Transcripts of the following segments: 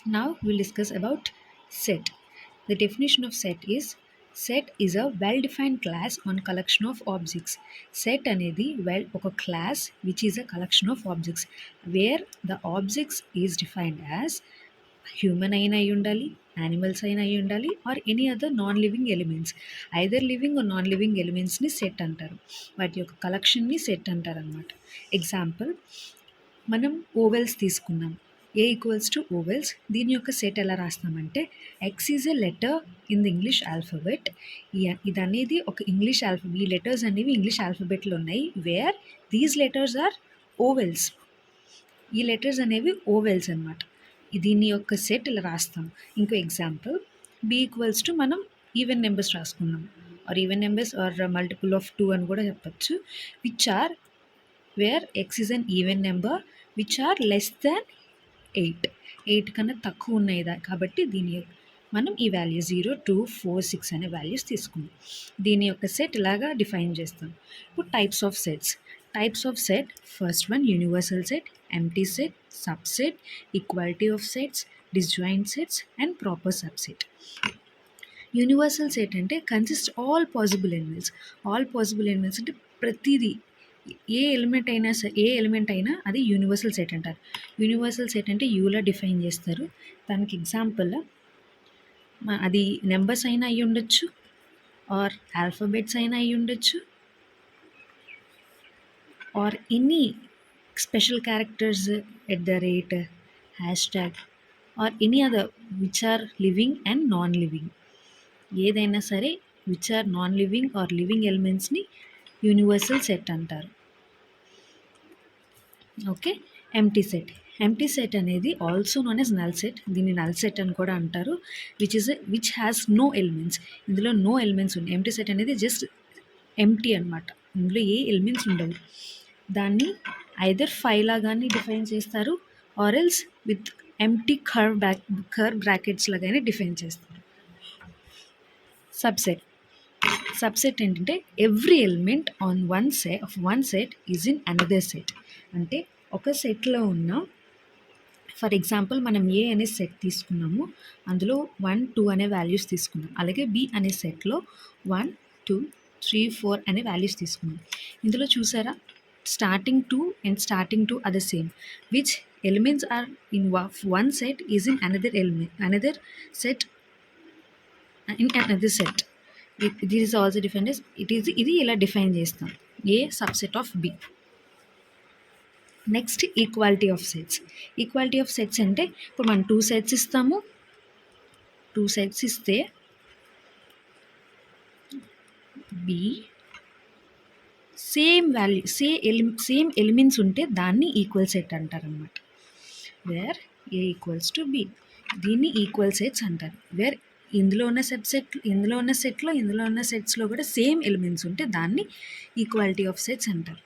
Now we'll discuss about set. The definition of set is a well-defined class on collection of objects. Set అనేది ఒక class which is a collection of objects where the objects is defined as human అయినా అయి ఉండాలి, animals అయినా అయి ఉండాలి, or any other non living elements. Either living or non living ఎలిమెంట్స్ని set అంటారు. వాటి యొక్క కలెక్షన్ని సెట్ అంటారు అనమాట. ఎగ్జాంపుల్, మనం ఓవెల్స్ తీసుకున్నాం. A equals to vowels. దీని యొక్క సెట్ ఎలా రాస్తామంటే x is a letter in the English alphabet. ఇది అనేది ఒక ఇంగ్లీష్ ఆల్ఫబెట్. ఈ లెటర్స్ అనేవి ఇంగ్లీష్ ఆల్ఫబెట్లో ఉన్నాయి. Where these letters are vowels. ఈ లెటర్స్ అనేవి ఓవెల్స్ అనమాట. దీని యొక్క సెట్ ఇలా రాస్తాం. ఇంకో ఎగ్జాంపుల్, బి ఈక్వల్స్ టు మనం ఈవెన్ నెంబర్స్ రాసుకున్నాం, or even numbers are multiple of 2 అని కూడా చెప్పచ్చు. Which are where X is an even number which are less than 8 కన్నా తక్కువ ఉన్నాయి కాబట్టి దీని మనం ఈ వాల్యూ 0, 2, 4, 6 అనే వాల్యూస్ తీసుకున్నాం. దీని యొక్క సెట్ ఇలాగా డిఫైన్ చేస్తాం. ఇప్పుడు types of set. First one universal set, empty set, subset, equality of sets, disjoint sets and proper subset. Universal set అంటే కన్సిస్ట్ ఆల్ పాసిబుల్ ఎలిమెంట్స్ అంటే ప్రతిదీ ఏ ఎలిమెంట్ అయినా అది యూనివర్సల్ సెట్ అంటారు. యూనివర్సల్ సెట్ అంటే యూలా డిఫైన్ చేస్తారు. దానికి ఎగ్జాంపుల్ అది నెంబర్స్ అయినా అయి ఉండొచ్చు, ఆర్ ఆల్ఫాబెట్స్ అయినా అయి ఉండొచ్చు, or any special characters @ hashtag or any other which are living and non living. ఏదైనా సరే which are non living or living ఎలిమెంట్స్ని యూనివర్సల్ సెట్ అంటారు. ఓకే. ఎంప్టీ సెట్ అనేది also known as null set. దీన్ని null set అని కూడా అంటారు. Which has no elements. ఇందులో నో ఎలిమెంట్స్ ఉన్నాయి. ఎంప్టీ సెట్ అనేది జస్ట్ ఎంప్టీ అనమాట. ఇందులో ఏ ఎలిమెంట్స్ ఉండవు. దాన్ని ఐదర్ 5 లాగానే డిఫైన్ చేస్తారు, or else with empty curve brackets లాగానే డిఫైన్ చేస్తారు. సబ్సెట్ ఏంటంటే every element on one set is in another set. అంటే ఒక సెట్లో ఉన్న, ఫర్ ఎగ్జాంపుల్ మనం ఏ అనే సెట్ తీసుకున్నాము, అందులో 1, 2 అనే వాల్యూస్ తీసుకున్నాం. అలాగే బి అనే సెట్లో 1, 2, 3, 4 అనే వాల్యూస్ తీసుకున్నాం. ఇందులో చూసారా, starting 2 and starting 2 are the same. Which elements are in one set is in another set. This is also defined as ఇది ఇలా డిఫైన్ చేస్తాం. A subset of B. Next equality of sets అంటే ఇప్పుడు మనం 2 sets ఇస్తాము. 2 sets ఇస్తే B same value same elements ఉంటే దాన్ని ఈక్వల్ సెట్ అంటారు అనమాట. Where A equals to B. దీన్ని ఈక్వల్ సెట్స్ అంటారు. వేర్ ఇందులో ఉన్న సెట్స్లో కూడా సేమ్ ఎలిమెంట్స్ ఉంటే దాన్ని ఈక్వాలిటీ ఆఫ్ సెట్స్ అంటారు.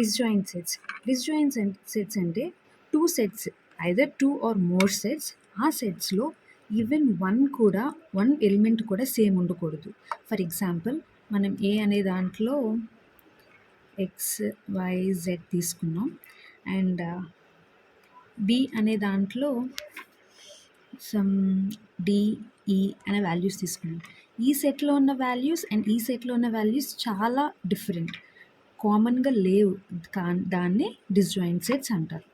డిస్జాయింట్ సెట్స్ అంటే 2 sets, either 2 or more sets. ఆ సెట్స్లో ఈవెన్ వన్ ఎలిమెంట్ కూడా సేమ్ ఉండకూడదు. ఫర్ ఎగ్జాంపుల్, మనం ఏ అనే దాంట్లో XYZ తీసుకున్నాం, అండ్ బి అనే దాంట్లో సమ్ DE అనే వాల్యూస్ తీసుకున్నాం. ఈ సెట్లో ఉన్న వాల్యూస్ అండ్ ఈ సెట్లో ఉన్న వాల్యూస్ చాలా డిఫరెంట్, కామన్గా లేవు. దాన్ని డిస్జాయింట్ సెట్స్ అంటారు.